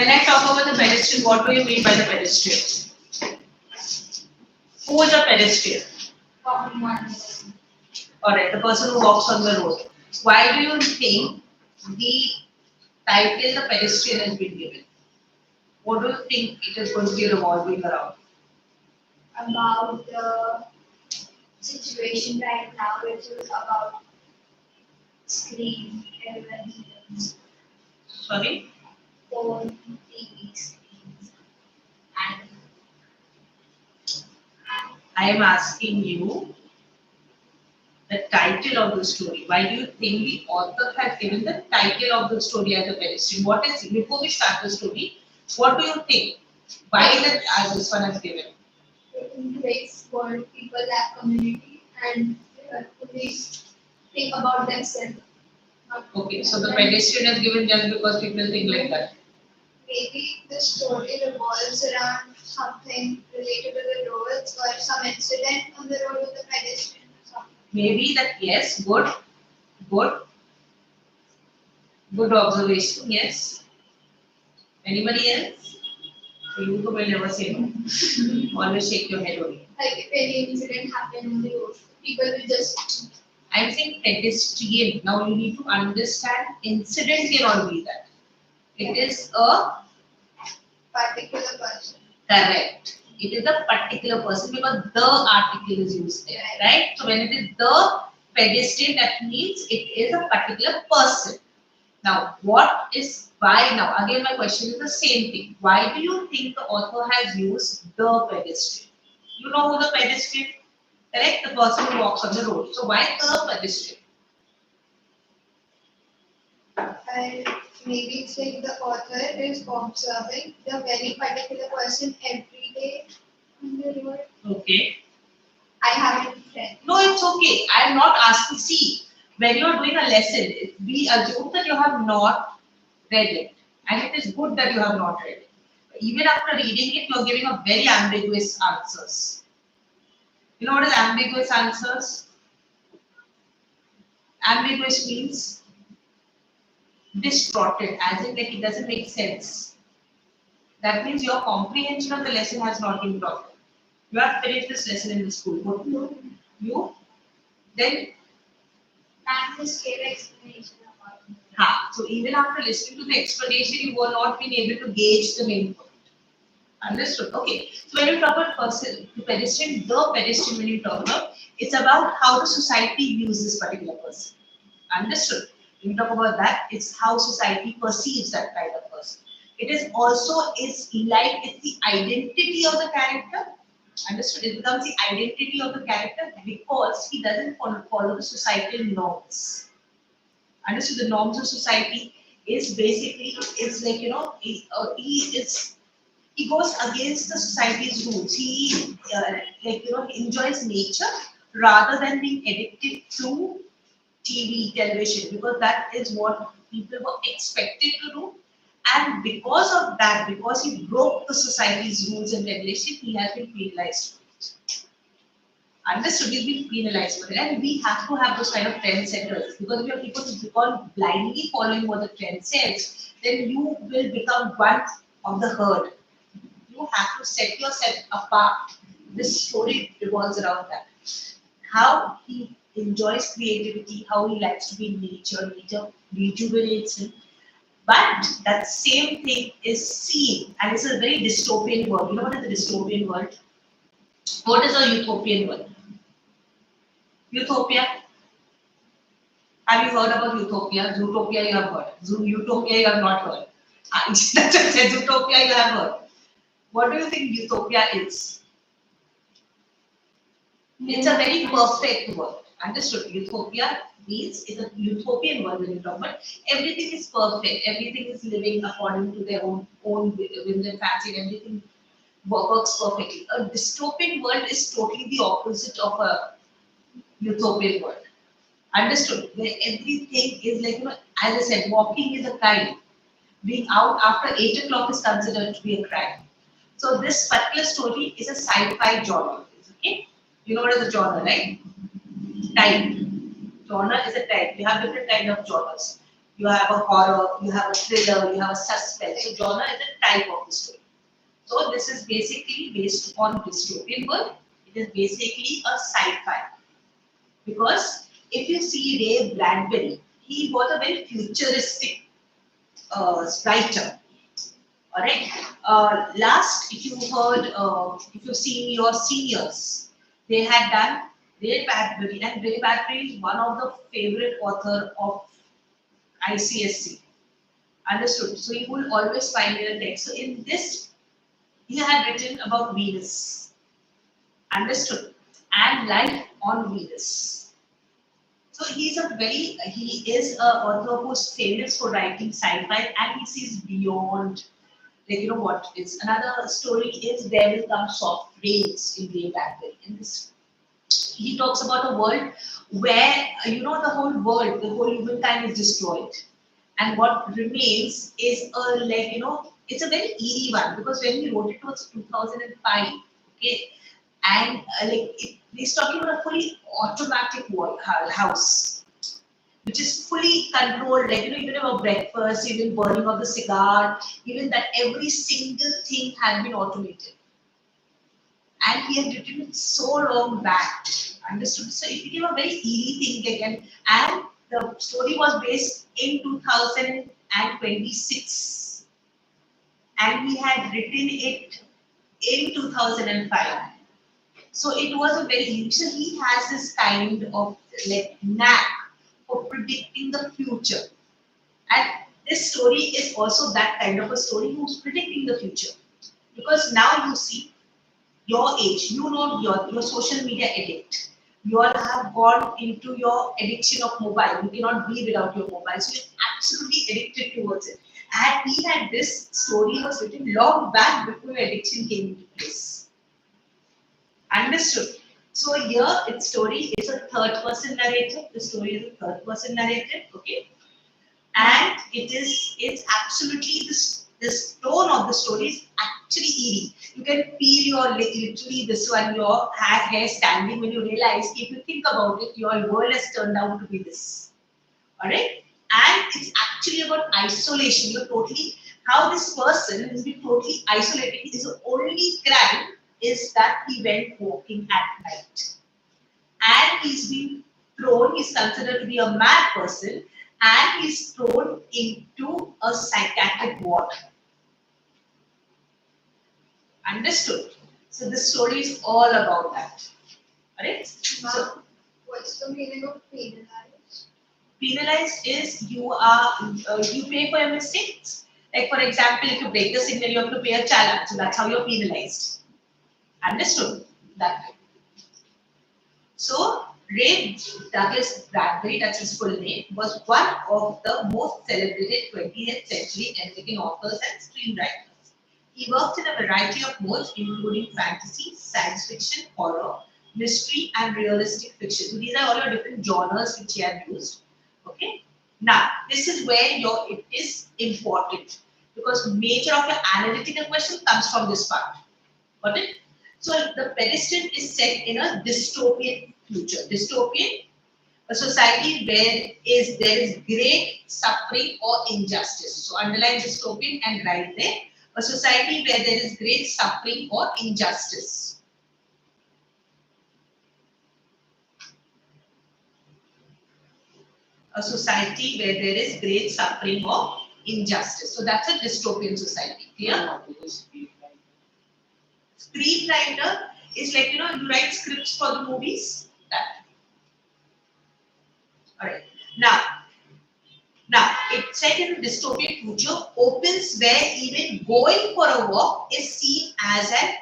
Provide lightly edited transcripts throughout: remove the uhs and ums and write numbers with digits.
When I talk about the pedestrian, what do you mean by the pedestrian? Who is a pedestrian? Alright, the person who walks on the road. Why do you think the title the pedestrian has been given? What do you think it is going to be revolving around? About the situation right now, which is about screen, televisions, Sorry? phone, TV screens, and I am asking you the title of the story. Why do you think the author has given the title of the story as a pedestrian? What is, before we start the story, what do you think? Why that this one has given? in place for people that community and police think about themselves. Okay, so the pedestrian is given just because people think like that. Maybe the story revolves around something related to the roads or some incident on the road with the pedestrian or something. Maybe that, yes, good, good observation, yes. Anybody else? So you will never say no. Always shake your head only. Like if any incident happened on the road, people will just. I'm saying pedestrian. Now you need to understand incident cannot be that. It is a Particular person. correct. It is a particular person because the article is used there, right? So when it is the pedestrian, that means it is a particular person. Now, what is why now? Again, my question is the same thing. Why do you think the author has used the pedestrian? You know who the pedestrian? Correct? The person who walks on the road. So why the pedestrian? And maybe it's like the author is observing the very particular person every day on the road. Okay. I haven't read. No, it's okay. I am not asking. See, when you are doing a lesson, we assume that you have not read it. And it is good that you have not read it. Even after reading it, you are giving a very ambiguous answers. You know what is ambiguous answers? Ambiguous means distorted, as in like it doesn't make sense. That means your comprehension of the lesson has not been proper. You have finished this lesson in the school. What you then And just gave explanation about it. so even after listening to the explanation, you were not being able to gauge the main point. Understood? Okay. So when you talk about the pedestrian, when you talk about, it's about how the society views this particular person. Understood? When you talk about that, it's how society perceives that kind of person. It is also it's the identity of the character. Understood? It becomes the identity of the character because he doesn't follow the societal norms. Understood? The norms of society is basically it's like he goes against the society's rules. He he enjoys nature rather than being addicted to television because that is what people were expected to do. And because of that, because he broke the society's rules and regulation, he has been penalized. Understood? He's been penalized for it. And we have to have those kind of trendsetters because if you have people who keep on blindly following what the trend says, then you will become one of the herd. You have to set yourself apart. This story revolves around that. How he enjoys creativity, how he likes to be in nature, nature rejuvenates him. But that same thing is seen, and it's a very dystopian world. You know what is a dystopian world? What is a utopian world? Utopia. Have you heard about utopia? Zootopia you have heard. Utopia you have not heard. Zootopia you have heard. What do you think utopia is? It's a very perfect world. Understood? Utopia means it's a utopian world when you talk about everything is perfect, everything is living according to their own whims and fancy, and everything works perfectly. A dystopian world is totally the opposite of a utopian world. Understood? Where everything is like, as I said, walking is a crime. Being out after 8 o'clock is considered to be a crime. So this particular story is a sci-fi genre. Okay? You know what is a genre, right? Type. Genre is a type. You have different kind of genres. You have a horror, you have a thriller, you have a suspense. So genre is a type of the story. So this is basically based on dystopian world. It is basically a sci-fi. Because if you see Ray Bradbury, he was a very futuristic writer. All right. Last, if you heard, if you've seen your seniors, they had done Ray Bradbury, and Ray Bradbury is one of the favorite author of ICSE. Understood. So you will always find in a text. So in this, he had written about Venus. Understood. And life on Venus. So he is a author who's famous for writing sci-fi, and he sees beyond, like, what is another story is There Will Come Soft Rains in Ray Bradbury. In this, he talks about a world where, the whole humankind is destroyed, and what remains is it's a very eerie one, because when he wrote it was 2005. Okay, and he's talking about a fully automatic house, which is fully controlled, even about breakfast, even burning of the cigar, even that every single thing had been automated. And he had written it so long back. Understood? So it became a very eerie thing again. And the story was based in 2026. And he had written it in 2005. So it was a very, so he has this kind of knack for predicting the future. And this story is also that kind of a story who's predicting the future. Because now you see your age, your social media addict. You all have gone into your addiction of mobile. You cannot be without your mobile. So you're absolutely addicted towards it. And he had this story was written long back before addiction came into place. Understood. So here its story is a third person narrative. The story is a third person narrative. Okay. And it's absolutely this tone of the story is actually eerie. You can feel literally this one, your hair standing when you realize, if you think about it, your world has turned out to be this. Alright? And it's actually about isolation. You're totally, how this person has been totally isolated. His only crime is that he went walking at night. And he's been thrown, he's considered to be a mad person, and he's thrown into a psychiatric ward. Understood? So this story is all about that. Alright? So What's the meaning of penalized? Penalized is you pay for your mistakes. Like for example, if you break the signal, you have to pay a challan. So that's how you're penalized. Understood? That way. So Ray Douglas Bradbury, that's his full name, was one of the most celebrated 20th century American authors and screenwriters. He worked in a variety of modes, including fantasy, science fiction, horror, mystery, and realistic fiction. So these are all your different genres which he had used. Okay. Now, this is where it is important, because major of your analytical question comes from this part. Got it? So the Pedestrian is set in a dystopian future. Dystopian, a society where there is great suffering or injustice. So underline dystopian and write there. A society where there is great suffering or injustice. A society where there is great suffering or injustice. So that's a dystopian society. Clear? Screenwriter is like, you write scripts for the movies. That. Alright. Now, it's set in a dystopian future, opens where even going for a walk is seen as an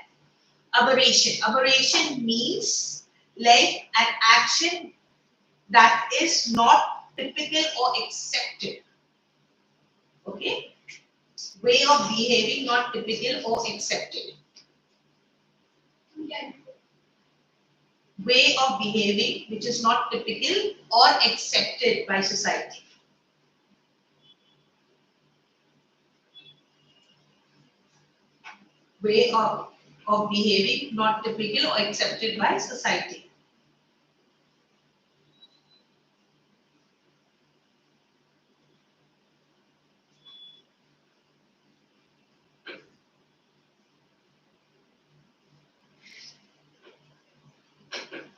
aberration. Aberration means like an action that is not typical or accepted. Okay? Way of behaving not typical or accepted. Yeah. Way of behaving which is not typical or accepted by society. Way of behaving not typical or accepted by society.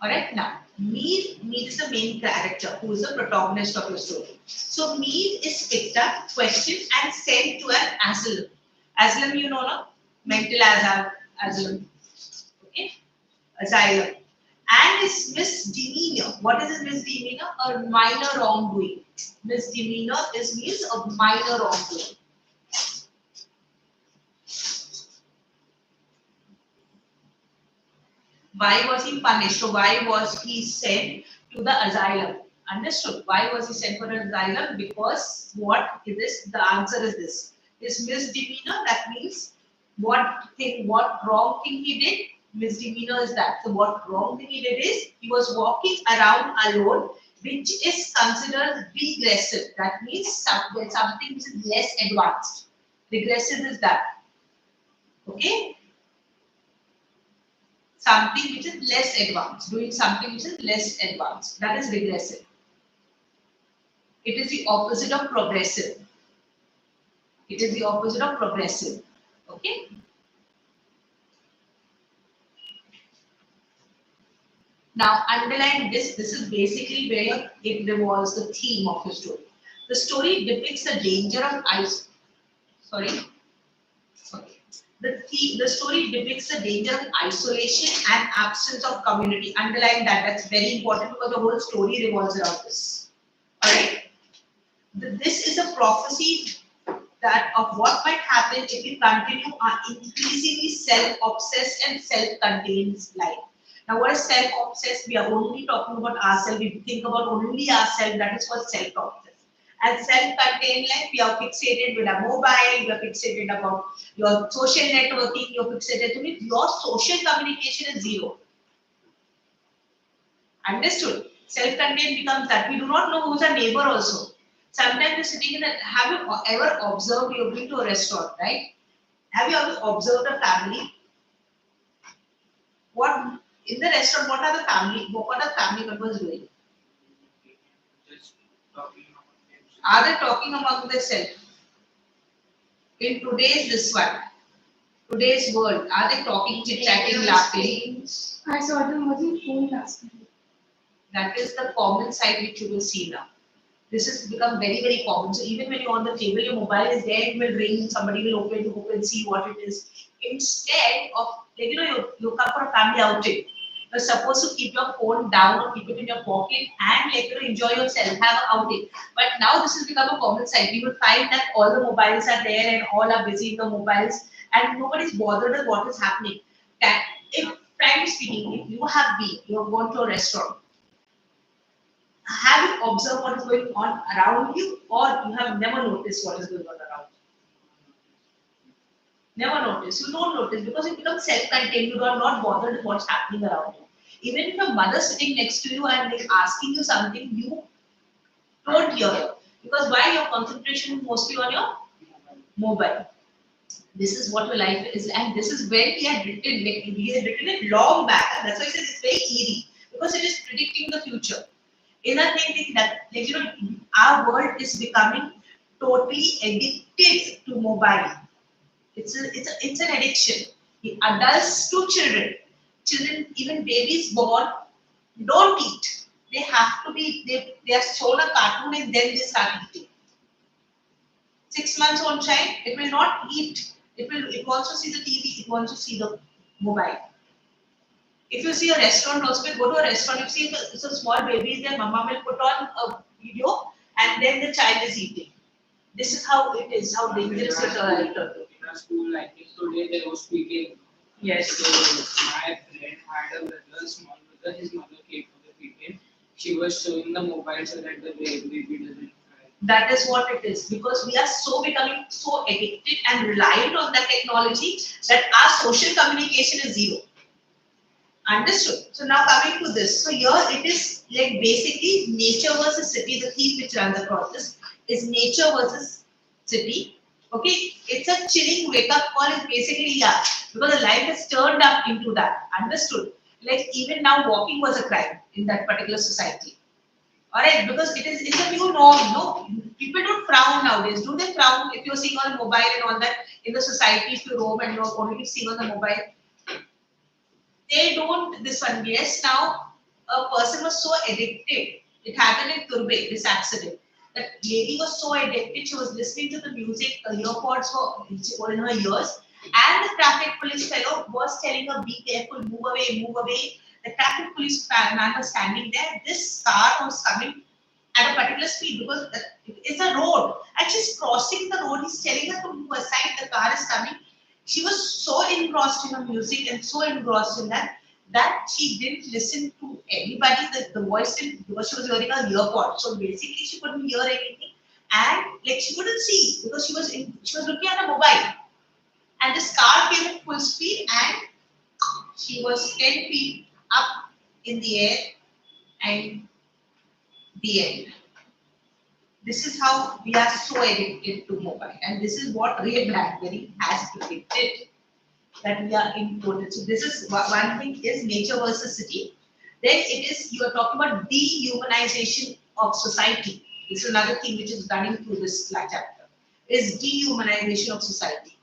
Alright, now Mead is the main character who is the protagonist of your story. So Mead is picked up, questioned, and sent to an asylum. Asylum, you know, no? Mental asylum. Okay? Asylum. And his misdemeanor. What is his misdemeanor? A minor wrongdoing. Misdemeanor means a minor wrongdoing. Why was he punished? So why was he sent to the asylum? Understood? Why was he sent for an asylum? Because what is this? The answer is this. His misdemeanor, that means what wrong thing he did? Misdemeanor is that. So what wrong thing he did is he was walking around alone, which is considered regressive. That means something which is less advanced. Regressive is that. Okay? Something which is less advanced, doing something which is less advanced. That is regressive. It is the opposite of progressive. It is the opposite of progressive. Okay. Now underline this. This is basically where it revolves the theme of the story. The story depicts the danger of ice. Sorry. Sorry. The story depicts the danger of isolation and absence of community. Underline that. That's very important because the whole story revolves around this. Alright. This is a prophecy that of what might happen if we continue our increasingly self-obsessed and self-contained life. Now, what is self-obsessed? We are only talking about ourselves. We think about only ourselves. That is what self-obsessed. And self-contained life, we are fixated with our mobile. We are fixated about your social networking. You're fixated with your social communication is zero. Understood? Self-contained becomes that. We do not know who's our neighbor also. Sometimes you're sitting in a, have you ever observed, you've been to a restaurant, right? Have you ever observed a family? What, in the restaurant, what are family members doing? Just talking about themselves. Are they talking among themselves? In today's world, are they talking, chit-chatting, laughing? I saw them watching phone last night. That is the common sight which you will see now. This has become very, very common. So even when you're on the table, your mobile is there, it will ring, somebody will open, see what it is. Instead of, like, you come for a family outing, you're supposed to keep your phone down or keep it in your pocket and enjoy yourself, have an outing. But now this has become a common sight. You will find that all the mobiles are there and all are busy in the mobiles and nobody's bothered with what is happening. That if, frankly speaking, if you have gone to a restaurant, have you observed what is going on around you, or you have never noticed what is going on around you? Never notice. You don't notice because it becomes self-contained. You are not bothered with what's happening around you. Even if your mother sitting next to you and like asking you something, you don't hear her. Because why? Your concentration is mostly on your mobile. This is what your life is, and this is where he had written. Like, he had written it long back, and that's why I said it's very eerie because it is predicting the future. Another thing that our world is becoming totally addicted to mobile. It's an addiction. The adults to children, even babies born, don't eat. They have to be they are shown a cartoon and then they start eating. 6 months old child, it will not eat. It wants to see the TV. It wants to see the mobile. If you see a restaurant also, go to a restaurant, you see if it's a small baby is there, mama will put on a video and then the child is eating. This is how it is, how dangerous it is. In a school like this today, they were speaking. Yes. So my friend had a brother, small brother, his mother came for the weekend. She was showing the mobile so that the baby doesn't cry. That is what it is, because we are so becoming so addicted and reliant on that technology that our social communication is zero. Understood. So now coming to this. So here it is like basically nature versus city. The theme which runs across this is nature versus city. Okay, it's a chilling wake up call. Is basically, yeah, because the life has turned up into that. Understood. Like even now, walking was a crime in that particular society. All right, because it's a new norm. No, people don't frown nowadays. Do they frown if you're seeing on mobile and all that in the society? If you roam and you're only seeing on the mobile, they don't this one. Yes, now a person was so addicted. It happened in Turbe, this accident. That lady was so addicted, she was listening to the music, the earpods were in her ears, and the traffic police fellow was telling her, be careful, move away, move away. The traffic police man was standing there. This car was coming at a particular speed because it's a road and she's crossing the road. He's telling her to move aside, the car is coming. She was so engrossed in her music and so engrossed in that she didn't listen to anybody, the voice didn't, because she was wearing a earpod. So basically she couldn't hear anything and like she couldn't see because she was looking at a mobile. And this car came at full speed and she was 10 feet up in the air and the end. This is how we are so addicted to mobile, and this is what Ray Bradbury has predicted that we are important. So this is one thing is nature versus city. Then it is you are talking about dehumanization of society. This is another thing which is running through this chapter. Is dehumanization of society.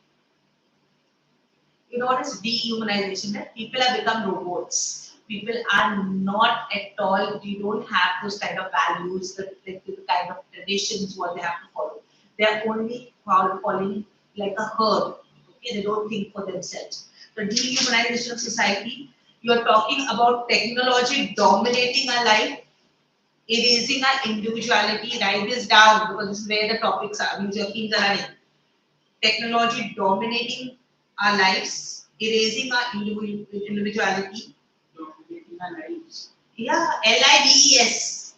You know what is dehumanization? That people have become robots. People are not at all, they don't have those kind of values, the kind of traditions what they have to follow. They are only following like a herd. Okay, they don't think for themselves. The dehumanization of society, you are talking about technology dominating our life, erasing our individuality. Write this down because this is where the topics are, means your themes are running. Technology dominating our lives, erasing our individuality. Dominating our lives. Yeah, lives.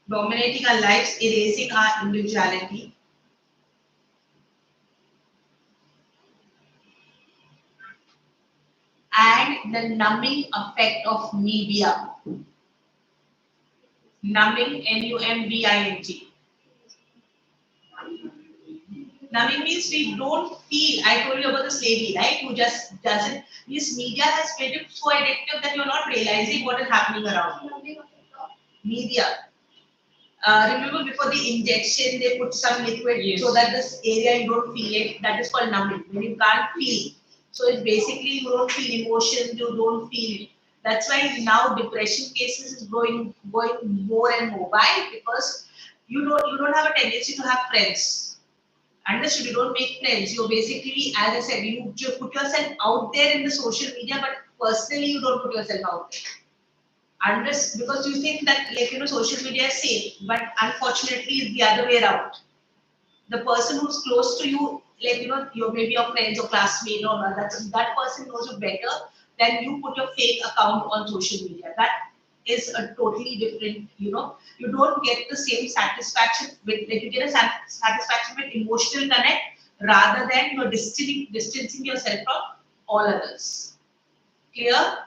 Dominating our lives, erasing our individuality. And the numbing effect of media. Numbing, Numbing. Numbing means we don't feel. I told you about this lady, right? Who just doesn't. This media has made it so addictive that you're not realizing what is happening around you. Media. Remember before the injection, they put some liquid so that this area you don't feel it. That is called numbing. When you can't feel. So it's basically you don't feel emotions, you don't feel it. That's why now depression cases is going more and more. Why? Because you don't have a tendency to have friends. Understood? You don't make friends. You're basically, as I said, you put yourself out there in the social media, but personally you don't put yourself out there. Unless because you think that social media is safe, but unfortunately it's the other way around. The person who's close to you, your maybe your friends or classmate or that person knows you better than you put your fake account on social media. That is a totally different, you don't get the same satisfaction with you get a satisfaction with emotional connect rather than you're distancing yourself from all others. Clear?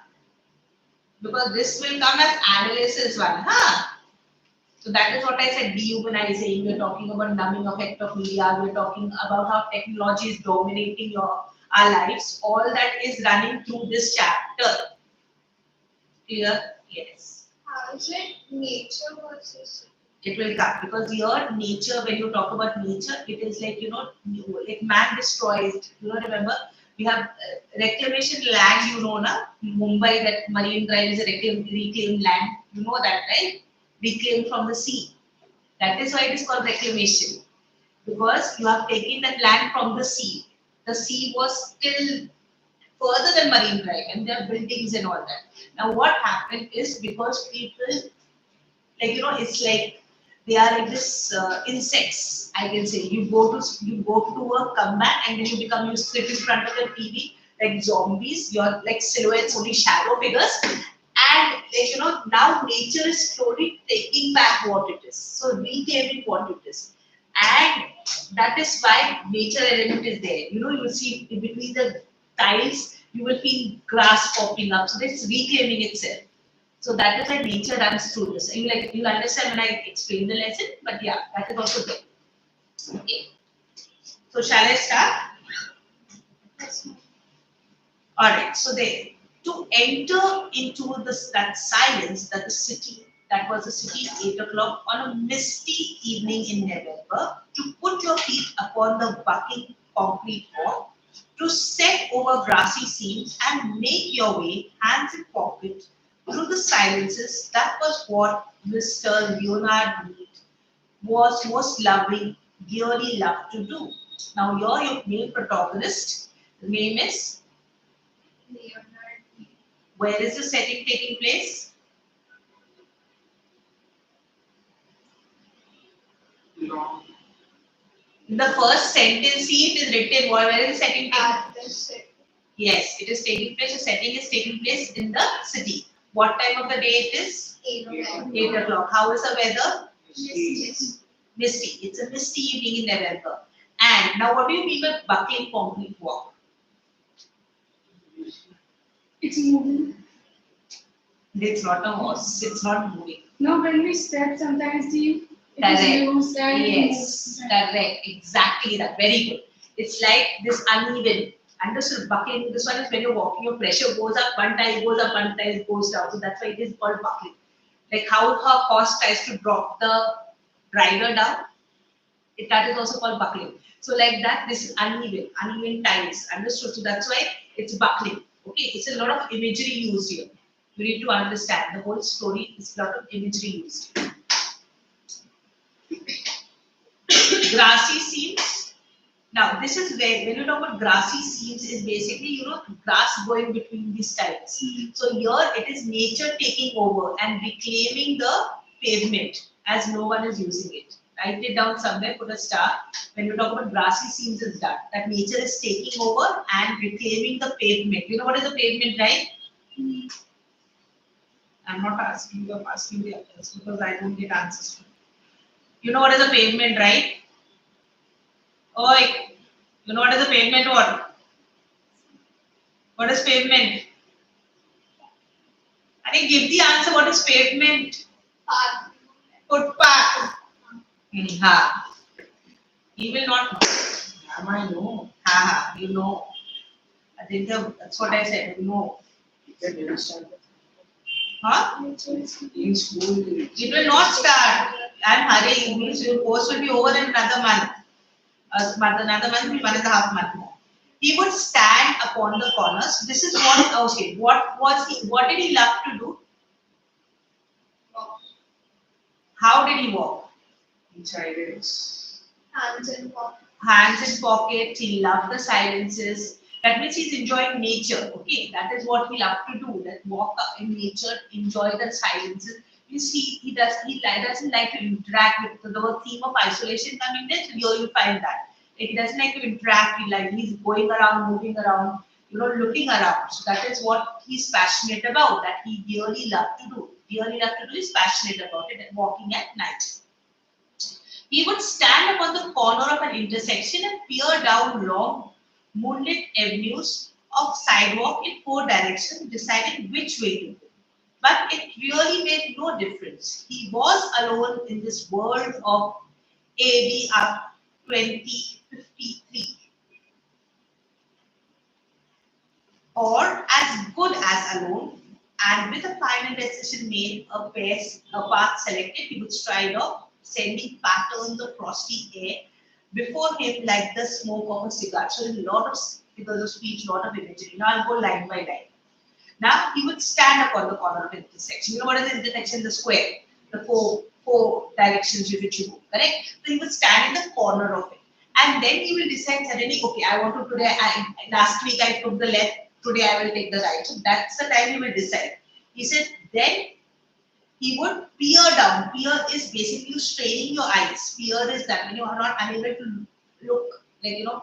Because this will come as analysis one. Huh? So that is what I said, dehumanizing. We're talking about numbing effect of media. We're talking about how technology is dominating our lives. All that is running through this chapter. Clear? Yes. How is it nature versus It will come because your nature, when you talk about nature, it is like, like man destroys. Remember, we have reclamation land, na? Mumbai, that Marine Drive is a reclaimed land. You know that, right? Reclaimed from the sea. That is why it is called reclamation. Because you have taken that land from the sea. The sea was still further than Marine Drive and there are buildings and all that. Now what happened is because people, it's like they are like this insects. I can say you go to work, come back, and then you sit in front of the TV like zombies. You're like silhouettes, only shadow figures, And like now nature is slowly taking back what it is, so reclaiming what it is, and that is why nature element is there. You will see in between the tiles, you will feel grass popping up, so that's reclaiming itself. So that is why nature runs through this. You'll understand when I explain the lesson, but yeah, that is also there. Okay. So shall I start? Yes, ma'am. Alright, so they to enter into that silence that was the city 8 o'clock on a misty evening in November, to put your feet upon the bucking concrete walk, to step over grassy seams and make your way, hands in pocket, through the silences, that was what Mr. Leonard Mead was most loving, dearly loved to do. Now, your main protagonist, the name is, Leonard. where is the setting taking place? Long. In the first sentence, see it is written, where is the setting taking? At the city. Yes, it is taking place, the setting is taking place in the city. What time of the day it is? 8 o'clock. 8 o'clock. How is the weather? Yes. Misty. It's a misty evening in November. And now what do you mean by buckling concrete walk? It's moving. It's not a horse, it's not moving. No, when we step, sometimes it Correct. is loose and it Yes, moves. correct. Exactly that. Very good. It's like this uneven. Understood? Buckling. This one is when you're walking, your pressure goes up, one tile goes up, one tile goes down. So that's why it is called buckling. Like how a horse tries to drop the rider down, that is also called buckling. So like that, this is uneven tiles. Understood? So that's why it's buckling. Okay, it's a lot of imagery used here. You need to understand the whole story is a lot of imagery used. Grassy seams. Now this is where when you talk about grassy seams is basically grass going between these tiles. So here it is nature taking over and reclaiming the pavement as no one is using it. Write it down somewhere, put a star. When you talk about grassy seams, it's that nature is taking over and reclaiming the pavement. You know what is the pavement, right? I'm not asking you, I'm asking the others because I don't get answers from you. You know what is a pavement, right? Oi, you know what is a pavement or? What is pavement? I think give the answer. What is pavement? Path. Footpath. Ha. He will not know. Am I know? Ha ha. You know. I think that's what I said. You know. You can understand. Huh? In school, It will not start. I'm hurrying. Your course will be over in another month. Another month, 1.5 months more. He would stand upon the corners. This is what, okay, what did he love to do? How did he walk? inside it. Hands in pocket. Hands in pockets, he loved the silences. That means he's enjoying nature. Okay, that is what he loved to do. That walk in nature, enjoy the silences. You see, he doesn't like to interact with the theme of isolation coming there. So here you find that. Like, he doesn't like to interact. He's going around, moving around, looking around. So that is what he's passionate about. That he really loved to do. Is passionate about it and walking at night. He would stand upon the corner of an intersection and peer down long, moonlit avenues of sidewalk in 4 directions, deciding which way to go. But it really made no difference. He was alone in this world of AD up 2053, or as good as alone. And with a final decision made, a path selected, he would stride off, sending patterns of frosty air before him like the smoke of a cigar. So a lot of figures of speech, lot of imagery. Now I'll go line by line. Now he would stand upon the corner of the intersection. You know what is the intersection? The square, the four directions with which you move, correct? So he would stand in the corner of it. And then he will decide suddenly, okay, I want to today, last week I took the left, today I will take the right. So that's the time he will decide. He said, then he would peer down. Peer is basically straining your eyes. Peer is that when you are not unable to look,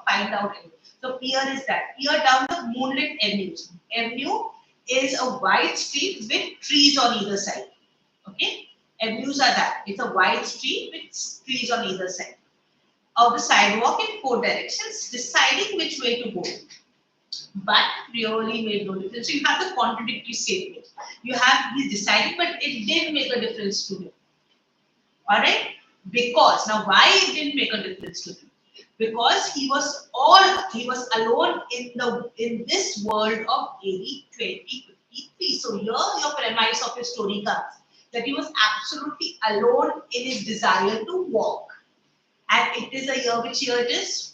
find out anything. So peer is that. Peer down the moonlit avenues. Avenue is a wide street with trees on either side. Okay, avenues are that. It's a wide street with trees on either side of the sidewalk in four directions, deciding which way to go. But really made no difference. So you have the contradictory statement. You have he's deciding, but it didn't make a difference to him. Alright? Because now why it didn't make a difference to him? Because he was alone in this world of AD 2053. So here your premise of your story comes that he was absolutely alone in his desire to walk. And it is a year, which year it is?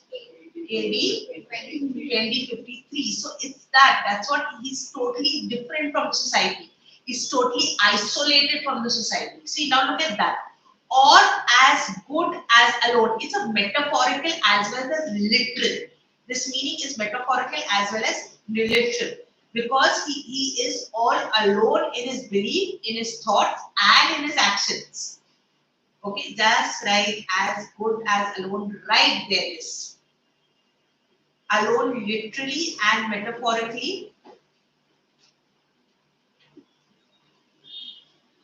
AD 2053. So it's that's what he's totally different from society. He's totally isolated from the society. See, now look at that. Or as good as alone. It's a metaphorical as well as literal. This meaning is metaphorical as well as literal. Because he is all alone in his belief, in his thoughts, and in his actions. Okay, just right, as good as alone, right there is. Alone literally and metaphorically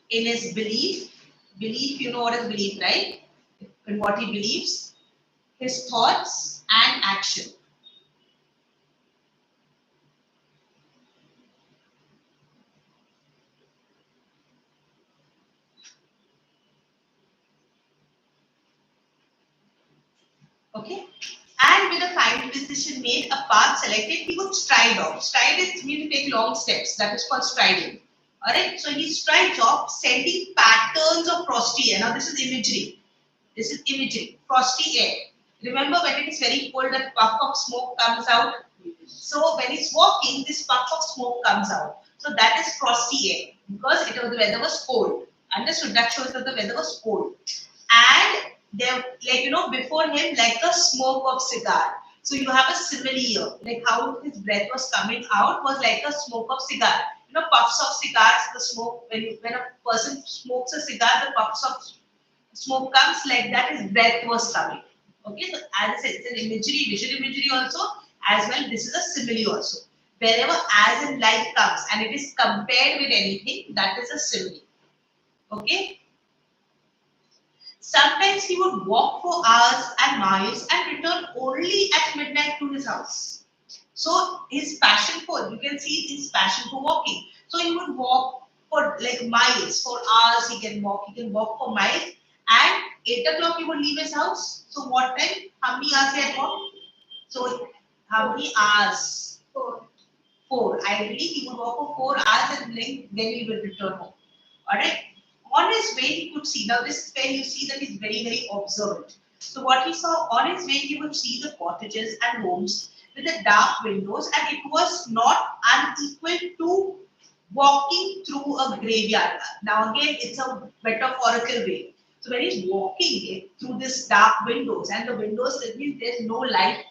in his belief. Belief, you know what is belief, right? In what he believes, his thoughts and action. Okay? And with a final decision made, a path selected, he would stride off. Stride is mean to take long steps. That is called striding. Alright? So he strides off, sending patterns of frosty air. Now this is imagery. This is imagery. Frosty air. Remember when it is very cold, that puff of smoke comes out. So when he's walking, this puff of smoke comes out. So that is frosty air because the weather was cold. Understood? That shows that the weather was cold. And there, before him, like a smoke of cigar. So you have a simile here, like how his breath was coming out was like a smoke of cigar. Puffs of cigars, the smoke, when a person smokes a cigar, the puffs of smoke comes like that, his breath was coming. Okay, so as I said, it's an imagery, visual imagery also, as well, this is a simile also. Wherever as in like comes and it is compared with anything, that is a simile. Okay. Sometimes he would walk for hours and miles and return only at midnight to his house. So his passion for, you can see his passion for walking. So he would walk for like miles, for hours he can walk for miles. And 8 o'clock he would leave his house. So what time? How many hours he had walked? So how many hours? 4. 4. Ideally he would walk for 4 hours and then he would return home. Alright. On his way, he could see. Now, this is where you see that he's very, very observant. So, what he saw on his way, he would see the cottages and homes with the dark windows, and it was not unequal to walking through a graveyard. Now, again, it's a metaphorical way. So, when he's walking through this dark windows, and the windows, that means there's no light,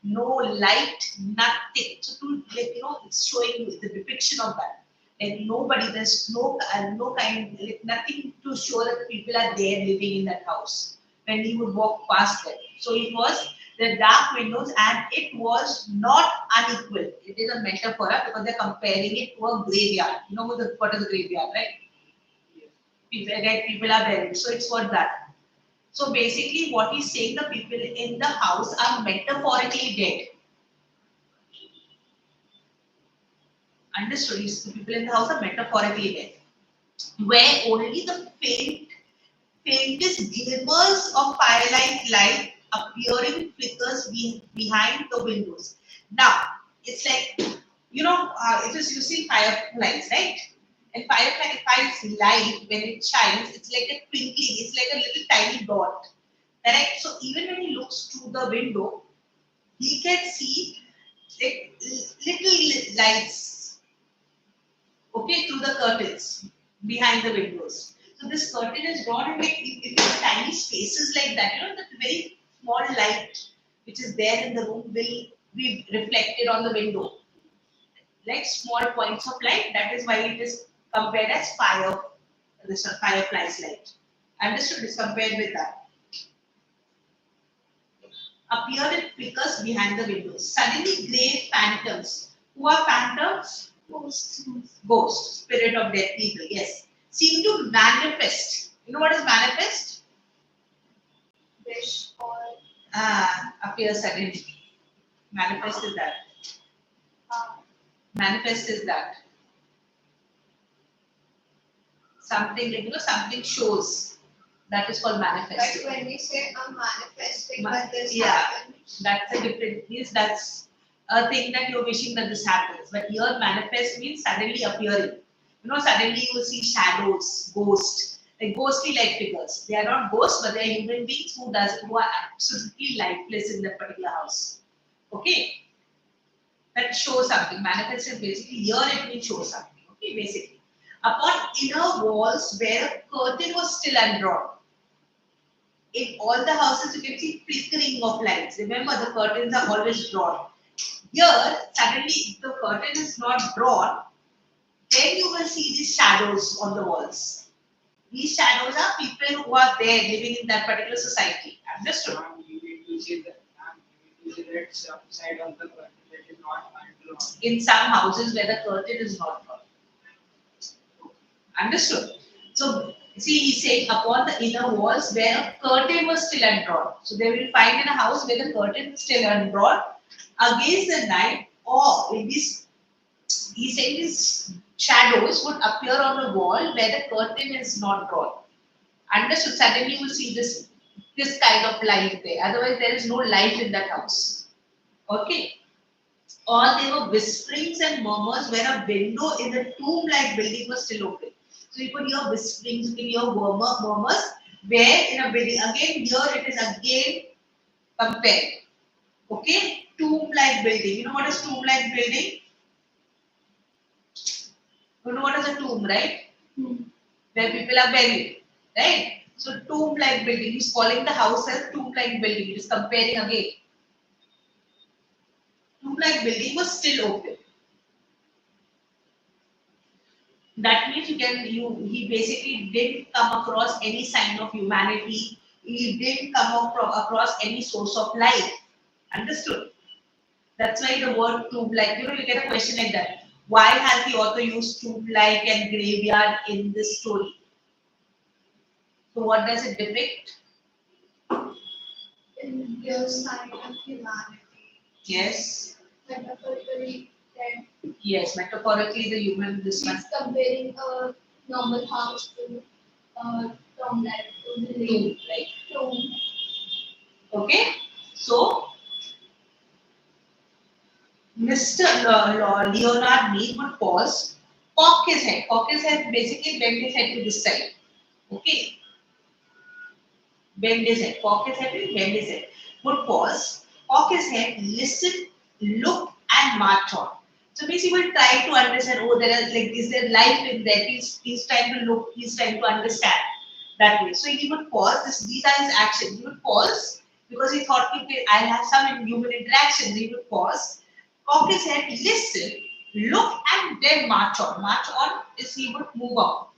nothing. So, to it's showing you the depiction of that. Like nobody, there's no kind, like nothing to show that people are there living in that house when he would walk past them. So it was the dark windows and it was not unequal. It is a metaphor because they're comparing it to a graveyard. You know what is a graveyard, right? People are buried. So it's what that. So basically what he's saying, the people in the house are metaphorically dead. Understood? The people in the house are metaphorically dead, where only the faintest glimmers of firelight light appearing flickers behind the windows. Now, it's like, it is using fireflies, right? And fireflies light, when it shines, it's like a twinkling, it's like a little tiny dot. Correct? So even when he looks through the window, he can see like little lights, okay, through the curtains behind the windows. So this curtain is drawn and like if you have tiny spaces like that, the very small light which is there in the room will be reflected on the window. Like small points of light, that is why it is compared as firefly's light. Understood? Is compared with that. Appear in flickers behind the windows. Suddenly grey phantoms. Who are phantoms? Ghosts. Ghost, spirit of dead people, yes. Seem to manifest. You know what is manifest? Wish or Appear suddenly. Manifest is that. uh, Manifest is that. Something like, something shows. That is called like manifesting. when we say I'm manifesting Ma- that this yeah. happens. That's a different, means that's a thing that you're wishing that this happens. But here manifest means suddenly appearing. Suddenly you will see shadows, ghosts, like ghostly like figures. They are not ghosts, but they are human beings who are absolutely lifeless in that particular house. Okay? That shows something. Manifest is basically here it will show something. Okay, basically. Upon inner walls where a curtain was still undrawn. In all the houses, you can see flickering of lights. Remember, the curtains are always drawn. Here, suddenly, if the curtain is not drawn, then you will see these shadows on the walls. These shadows are people who are there living in that particular society. Understood? You need to see the red side of the curtain that is not undrawn. In some houses where the curtain is not drawn. Understood? So, see, he's saying upon the inner walls where a curtain was still undrawn. So, they will find in a house where the curtain is still undrawn against the night, or in this, he's saying these shadows would appear on the wall where the curtain is not drawn. Understood? Suddenly, you will see this kind of light there. Otherwise, there is no light in that house. Okay? Or there were whisperings and murmurs where a window in the tomb-like building was still open. So you could hear whisperings, you can hear murmurs, where in a building, again here it is again compared. Okay, tomb-like building. You know what is tomb-like building? You know what is a tomb, right? Where people are buried, right? So tomb-like building. He's calling the house as tomb-like building. He is comparing again. Tomb-like building was still open. That means he basically didn't come across any sign of humanity. He didn't come across any source of life. Understood? That's why the word tomb like, you get a question like that. Why has the author used tomb like and graveyard in this story? So what does it depict? It gives sign of humanity. Yes. Metaphorically, that Yes, metaphorically the human this one. he's comparing a normal house to a tomb like to the Tomb like. tomb. Okay? So Mr. Leonard Mead would pause, cock his head, basically bend his head to this side. Okay, bend his head, cock his head, and bend his head. Would pause, cock his head, listen, look, and march on. So basically, we'll try to understand. Oh, is there life in there? He's trying to look. He's trying to understand that way. So he would pause. These are his actions. He would pause because he thought, okay, I'll have some human interaction. He would pause, cock his head, listen, look, and then march on. March on is he would move on.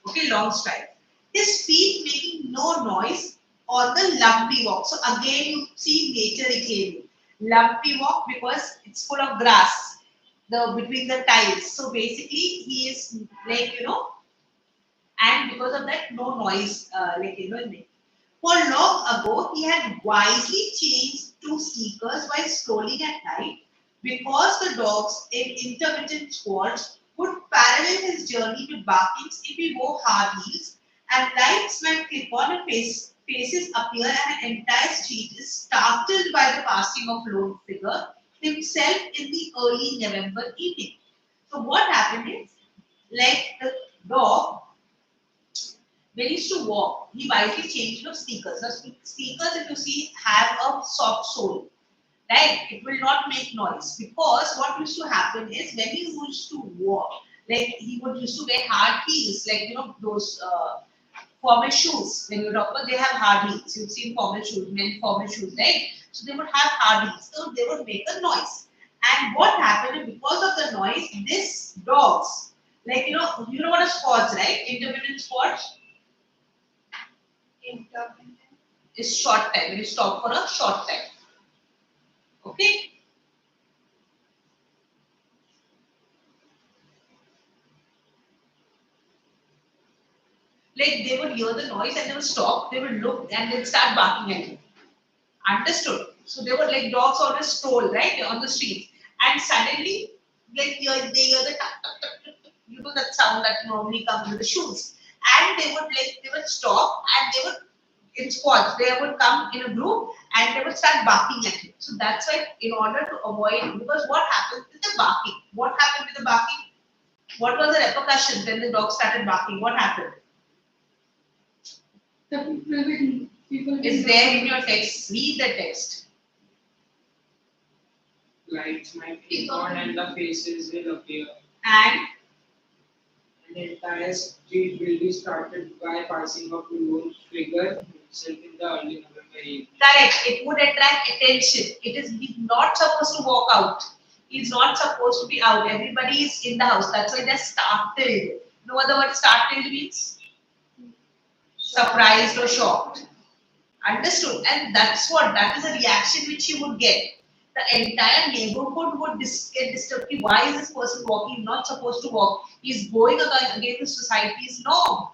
Okay, long stride. His feet making no noise on the lumpy walk. So again, you see nature clearly. Lumpy walk because it's full of grass. Between the tiles. So basically, he is like and because of that, no noise. For long ago, he had wisely changed to sneakers while strolling at night because the dogs in intermittent squads would parallel his journey with barkings if he wore hard heels, and lights might clip on and faces appear, and an entire street is startled by the passing of lone figure himself in the early November evening. So what happened is, like the dog when he used to walk, he wisely changed sneakers. Now, sneakers, if you see, have a soft sole, right? It will not make noise because what used to happen is when he used to walk, like he would used to wear hard heels, like those formal shoes. When you talk about, they have hard heels. You've seen formal shoes, men formal shoes, right? So they would have hard heels, so they would make a noise. And what happened is because of the noise, these dogs, like you know what a squats, right? Intermittent squats Intermittent. is short time. When you stop for a short time. Okay. Like they would hear the noise and they would stop, they would look and then start barking at you. Understood? So they would like dogs always stroll right on the streets, and suddenly like they hear the tuk, tuk, tuk, tuk, tuk, you know that sound that normally comes with the shoes, and they would stop and they would in squads they would come in a group and they would start barking at you. So that's why in order to avoid, because what happens with the barking? What happened with the barking? What was the repercussions when the dog started barking? What happened? The people Is there in your text? Read the text. Lights might be on and the faces will appear. And The entire street will be started by passing of rules trigger himself in the early November evening. correct, it would attract attention. It is he's not supposed to walk out. He's not supposed to be out. Everybody is in the house. That's why they're startled. No other word startled means surprised or shocked. Understood? And that is a reaction which you would get. The entire neighborhood would get disturbed. Why is this person walking? Not supposed to walk. He's going against the society's norm.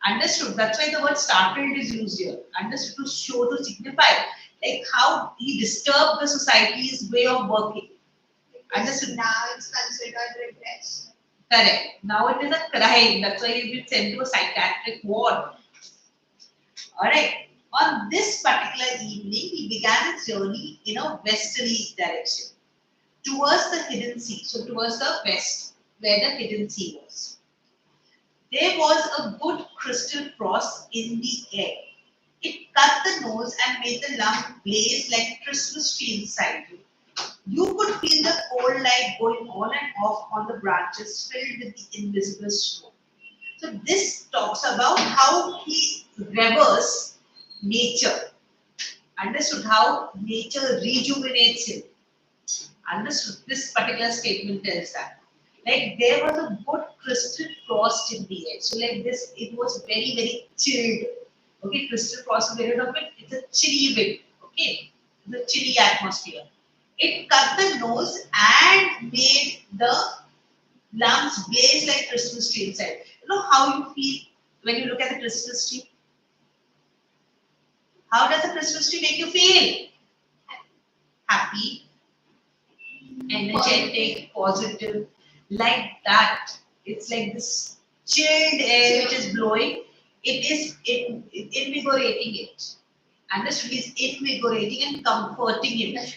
Understood? That's why the word startled is used here. Understood? To show, to signify like how he disturbed the society's way of working. Understood? Now it's considered regress. Correct. Now it is a crime. That's why he's been sent to a psychiatric ward. Alright. On this particular evening, he began his journey in a westerly direction towards the hidden sea. So towards the west, where the hidden sea was. There was a good crystal frost in the air. It cut the nose and made the lung blaze like a Christmas tree inside you. You could feel the cold light going on and off on the branches filled with the invisible snow. So this talks about how he reveres nature. Understood? How nature rejuvenates him. Understood? This particular statement tells that. Like there was a good crystal frost in the air. So like this, it was very, very chilled. Okay, crystal frost is very of it. It's a chilly wind. Okay, the chilly atmosphere. It cut the nose and made the lungs blaze like Christmas tree inside. You know how you feel when you look at the Christmas tree? How does the Christmas tree make you feel? Happy, energetic, positive, like that. It's like this chilled air which is blowing. It is invigorating it. Understood? It's invigorating and comforting it.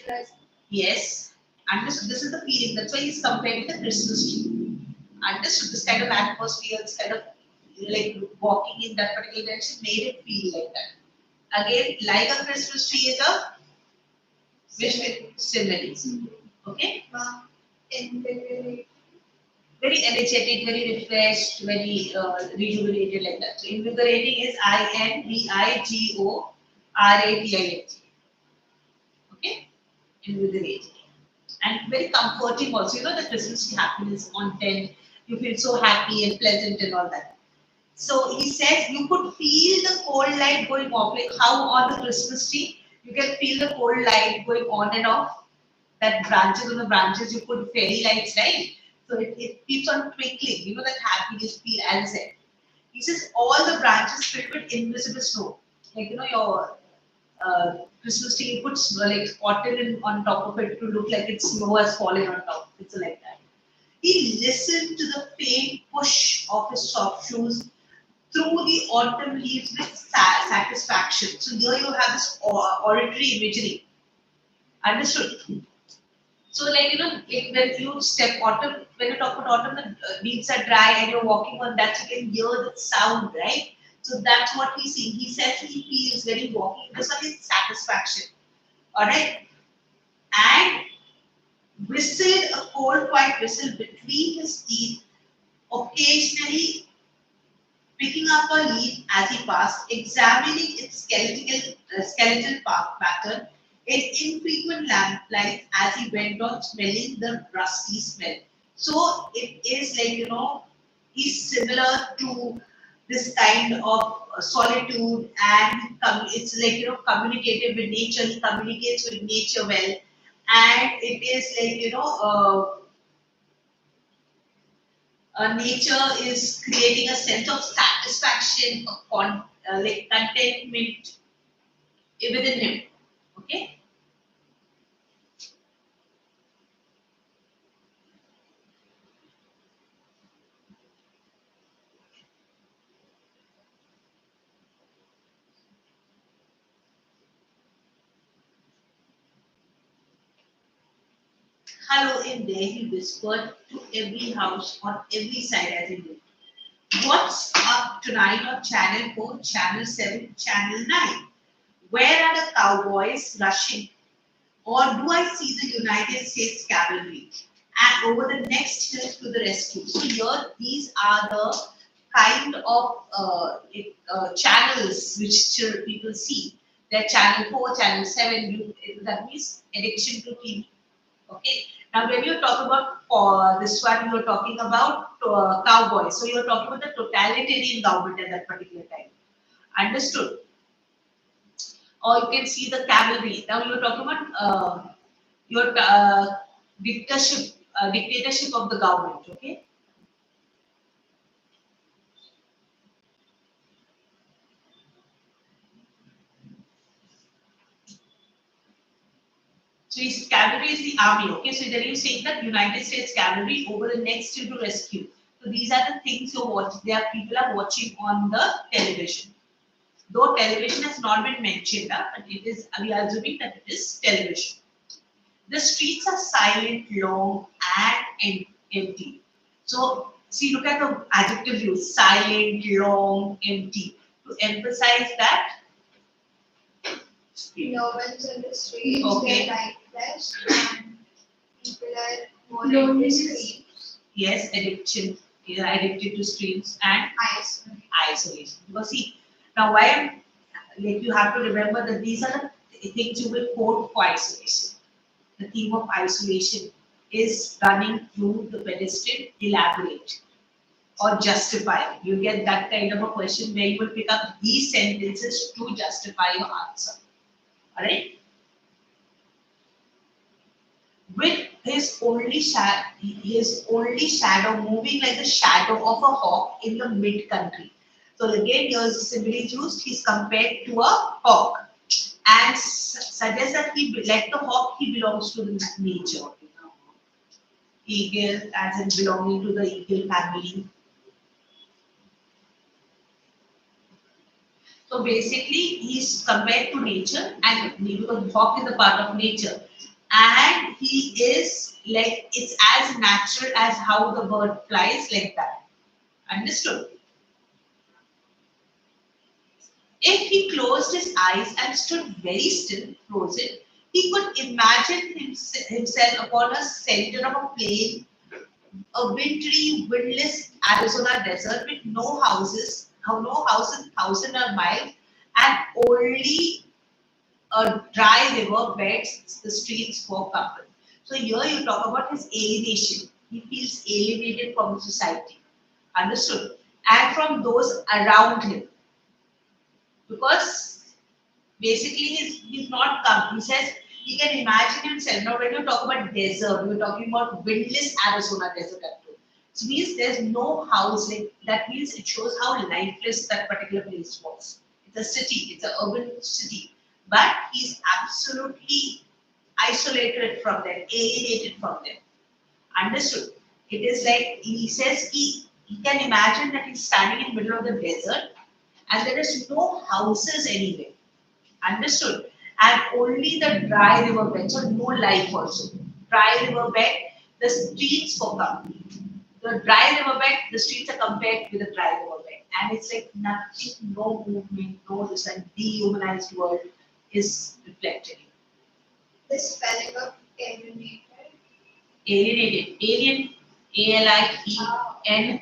Yes. Understood? This is the feeling. That's why he's compared with the Christmas tree. Understood? This kind of atmosphere, this kind of like walking in that particular direction made it feel like that. Again, like a Christmas tree is a which with similes. Okay? Very energetic, very refreshed, very rejuvenated like that. So invigorating is INVIGORATING. Okay? Invigorating. And very comforting also. You know the Christmas tree happiness content. You feel so happy and pleasant and all that. So he says you could feel the cold light going off, like how on the Christmas tree you can feel the cold light going on and off. That branches on the branches you put fairy lights, right? So it keeps on twinkling. You know that happiness feel as I said. He says all the branches filled with invisible snow. Like you know your Christmas tree, you put snow, like cotton on top of it to look like it's snow has fallen on top. It's like that. He listened to the faint push of his soft shoes through the autumn leaves with satisfaction. So here you have this auditory imagery. Understood? So like you know, like when you step autumn, when you talk about autumn, the leaves are dry and you're walking on that, you can hear the sound, right? So that's what he's seeing. He says he feels when he's walking into some satisfaction. Alright? And whistled a cold quiet whistle between his teeth, occasionally picking up a leaf as he passed, examining its skeletal pattern in infrequent lights as he went on smelling the rusty smell. So it is like, you know, is similar to this kind of solitude, and it's like, you know, communicative with nature. He communicates with nature well, and it is like, you know, nature is creating a sense of satisfaction, of like contentment within him. Okay. Hello in there, he whispered to every house on every side as he moved. What's up tonight on Channel 4, Channel 7, Channel 9? Where are the cowboys rushing? Or do I see the United States cavalry? And over the next hill to the rescue. So here, these are the kind of channels which people see. They're Channel 4, Channel 7, that means addiction to TV. Okay. Now, when you talk about this one, you're talking about cowboys. So you're talking about the totalitarian government at that particular time. Understood? Or you can see the cavalry. Now you're talking about your dictatorship of the government. Okay. So his cavalry is the army. Okay. So then you're saying that United States cavalry over the next hill to rescue. So these are the things you're watching. There are people are watching on the television. Though television has not been mentioned, but it is, we are assuming that it is television. The streets are silent, long, and empty. So, see, look at the adjective use, silent, long, empty, to emphasize that. No one's on the streets, Okay. they're lightless, and people are more Loneliness. into screens. Yes, addiction, addicted to screens and Isolation. isolation. Because see, now why I'm, like you have to remember that these are the things you will quote for isolation. The theme of isolation is running through the pedestrian, elaborate or justify. You get that kind of a question where you will pick up these sentences to justify your answer. Alright? With his only shadow moving like the shadow of a hawk in the mid-country. So again, here's the simile used. He's compared to a hawk and suggests that like the hawk, he belongs to the nature. Eagle, as in belonging to the eagle family. So basically, he's compared to nature, and because hawk is a part of nature, and he is like it's as natural as how the bird flies, like that. Understood? If he closed his eyes and stood very still, frozen, he could imagine himself upon a center of a plain, a wintry, windless Arizona desert with no houses, no house in thousand or miles, and only a dry river beds the streets for comfort. So here you talk about his alienation. He feels alienated from society. Understood? And from those around him. Because basically he's not come. He says he can imagine himself. Now when you talk about desert, we're talking about windless Arizona desert. So means there's no house, like that means it shows how lifeless that particular place was. It's a city, it's an urban city. But he's absolutely isolated from them, alienated from them. Understood? It is like he says he can imagine that he's standing in the middle of the desert and there is no houses anywhere. Understood? And only the dry riverbed, so no life also. Dry riverbed, the streets for company. The dry riverbed, the streets are compared with the dry riverbed. And it's like nothing, no movement, no this and dehumanized world is reflected. The spelling of alienated. Alienated. Alien, A-L-I-E-N.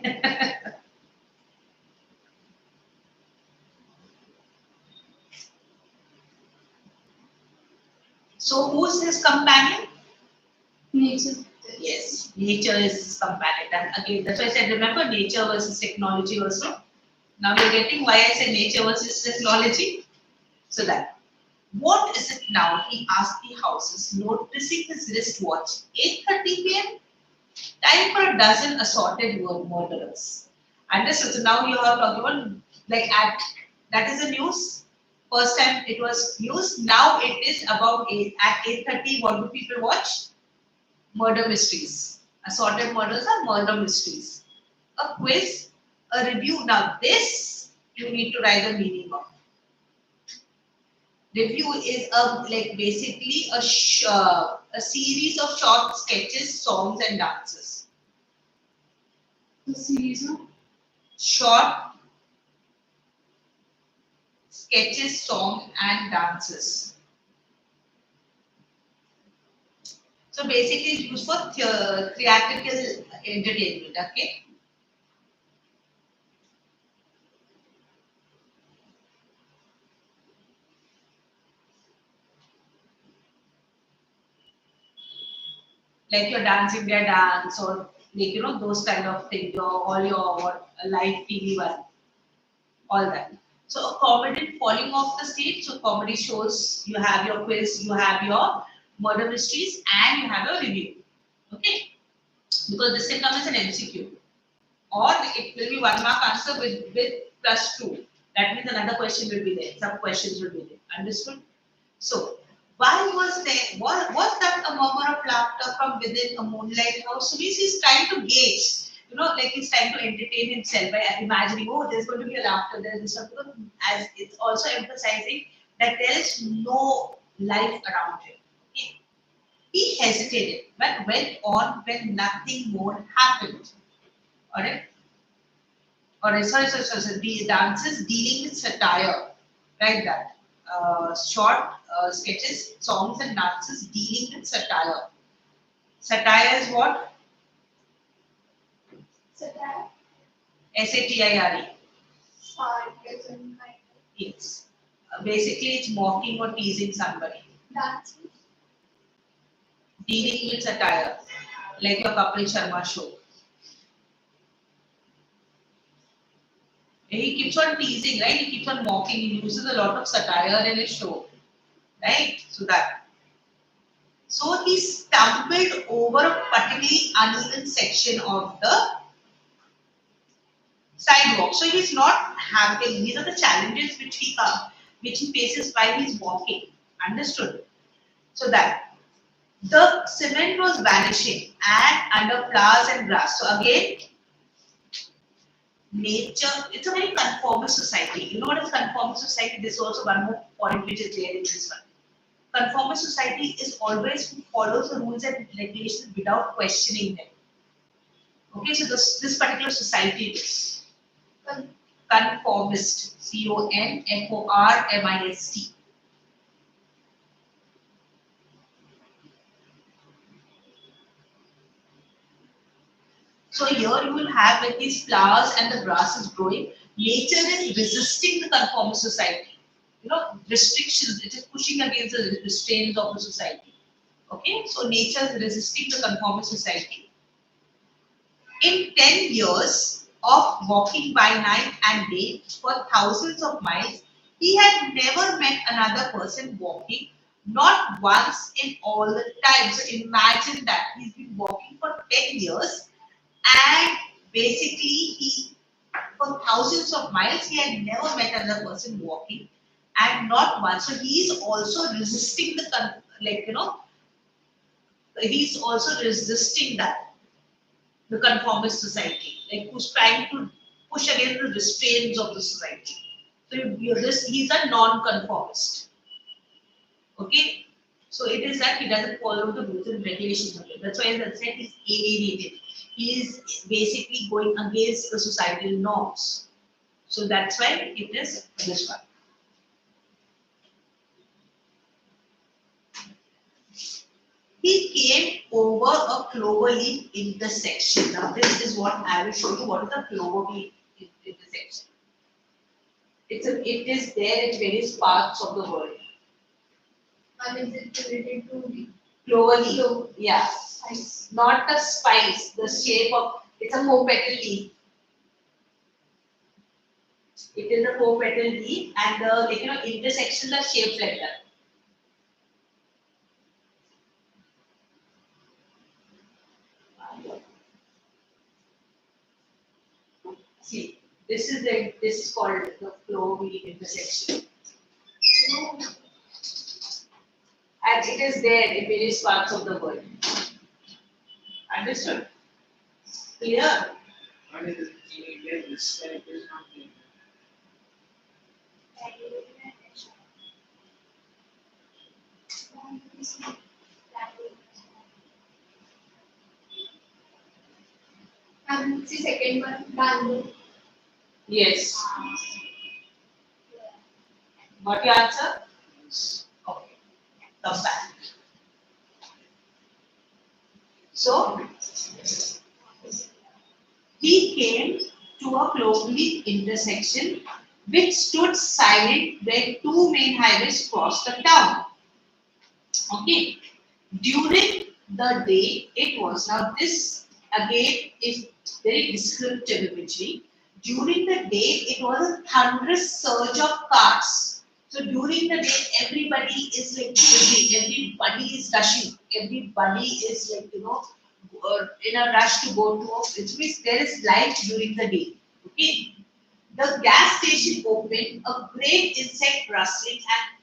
So who's his companion? Nature. Yes, nature is his companion. And again, that's why I said, remember nature versus technology also. Now you're getting why I say nature versus technology. So that. What is it now? He asked the houses, noticing his wristwatch. 8:30 p.m. Time for a dozen assorted murderers. Understood? So now you are talking about like that is the news. First time it was news. Now it is about at 8:30. What do people watch? Murder mysteries. Assorted murders are murder mysteries. A quiz, a review. Now this you need to write the meaning of. Review is like basically a series of short sketches, songs, and dances. The series of Short sketches, songs, and dances. So basically, it's used for theatrical entertainment. Okay. Like your dance India dance or like those kind of things. All your what, live TV one, all that. So a comedian falling off the stage. So comedy shows you have your quiz, you have your murder mysteries, and you have a review. Okay, because this can come as an MCQ, or it will be 1 mark answer with +2. That means another question will be there. Some questions will be there. Understood? So why was there? Was that a murmur of laughter from within a moonlight house? So he's trying to gauge. Like he's trying to entertain himself by imagining, oh, there's going to be a laughter, there's this stuff. As it's also emphasizing that there is no life around him. Okay. He hesitated, but went on when nothing more happened. Alright? Alright, sorry. The dances dealing with satire, like that. Short sketches, songs, and dances dealing with satire. Satire is what? Satire. Satire. Sarcasm, kind Yes. Basically, it's mocking or teasing somebody. of. Dancing. Dealing with satire, like your Kapil Sharma show. He keeps on teasing, right? He keeps on mocking. He uses a lot of satire in his show, right? So that. So he stumbled over a particularly uneven section of the sidewalk. So he's not happy. These are the challenges which he faces while he's walking. Understood? So that the cement was vanishing and under flowers and grass. So again, nature, it's a very conformist society. You know what is conformist society? This is also one more point which is there in this one. Conformist society is always who follows the rules and regulations without questioning them. Okay, so this particular society is conformist. CONFORMIST. So here you will have when these flowers and the grass is growing, nature is resisting the conformist society. Restrictions, it is pushing against the restraints of the society. Okay, so nature is resisting the conformist society. In 10 years of walking by night and day for thousands of miles, he had never met another person walking, not once in all the time. So imagine that he's been walking for 10 years and basically he for thousands of miles he had never met another person walking and not once. So he is also resisting he's also resisting that the conformist society, like who's trying to push against the restraints of the society. So he's a non-conformist. Okay, so it is that he doesn't follow the rules and regulations of it. That's why, as I said, he's alienated. He is basically going against the societal norms. So that's why it is this one. He came over a clover leaf intersection. Now this is what I will show you. What is a clover leaf intersection? It is there in various parts of the world. And is it related to the Clover leaf. Yeah. spice? Not the spice. The shape of it's a 4-petal leaf. It is a 4-petal leaf, and the intersections are shaped like that. See, this is called the flow wheel intersection. And it is there in various parts of the world. Understood? Clear? What is it? In India, this type is not there. And the second one, bamboo. Yes. Got your answer? Yes. Okay. Come back. So, he came to a globally intersection which stood silent where two main highways crossed the town. Okay. During the day, it was now this again is very descriptive imagery. During the day, it was a thunderous surge of cars. So during the day, everybody is like busy, everybody is rushing, everybody is like in a rush to go to office. Which means there is light during the day. Okay. The gas station opened, a great insect rustling and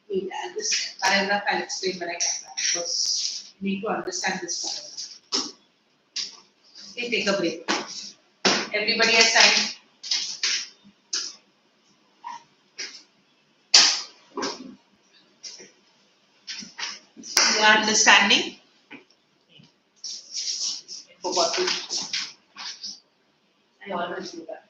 wait, this paragraph I'll explain when I get back because you need to understand this paragraph. Okay, take a break. Everybody has time. You are understanding? I forgot to. I always do that.